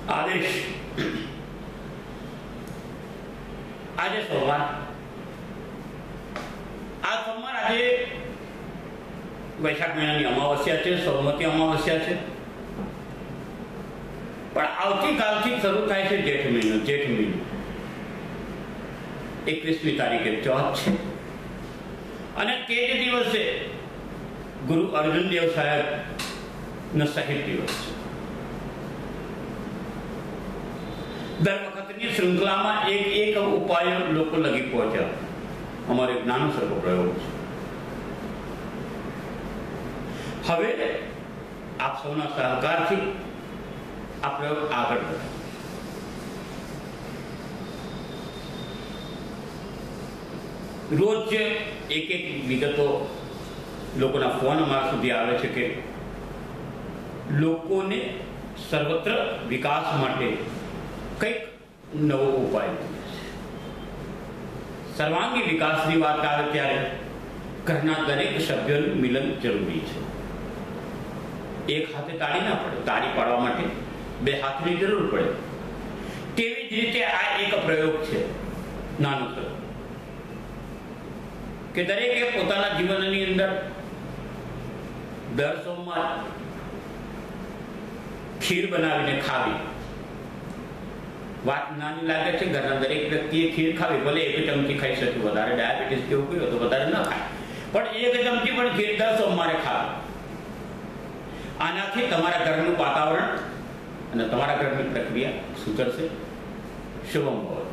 આદેશ આજે સોમવાર, આ સોમવાર આજે વૈશાખ મહિનાની અમાવસ્યા છે, સૌમતી અમાવસ્યા છે. પણ આવતીકાલથી શરૂ થાય છે જેઠ મહિનો. 21મી તારીખે ચોથ છે અને તે જ દિવસે ગુરુ અર્જુન દેવ સાહેબ નો શહીદ દિવસ છે. દર વખતની શૃંખલામાં એક ઉપાય લોકો લગી પહોંચ્યા. અમારો એક નાનો સરખો પ્રયોગ છે. હવે આપ સૌના સહકારથી આ પ્રયોગ આગળ વધે. રોજ એક વિગતો લોકોના ફોન અમારા સુધી આવે છે કે લોકોને સર્વત્ર વિકાસ માટે કંઈક નવો ઉપાય છે. સર્વાંગી વિકાસની વાત આવે ત્યારે ઘરના દરેક સભ્યોનું મિલન જરૂરી છે. એક હાથે તાળી ના પડે, તાળી પાડવા માટે બે હાથની જરૂર પડે. તેવી જ રીતે આ એક પ્રયોગ છે નાનો તો કે દરેકે પોતાના જીવનની અંદર દર સોમવાર ખીર બનાવીને ખાવી. વાત નાની લાગે છે, ઘરના દરેક વ્યક્તિએ ખીર ખાવી, ભલે એક ચમચી ખાઈ શકે, વધારે ડાયાબિટીસ જેવું કયું તો વધારે ન ખાય, પણ એક ચમચી પણ ખીર દર સોમવારે ખાવી. આનાથી તમારા ઘરનું વાતાવરણ અને તમારા ઘરની પ્રક્રિયા સુધરશે. શુભમ ભવ.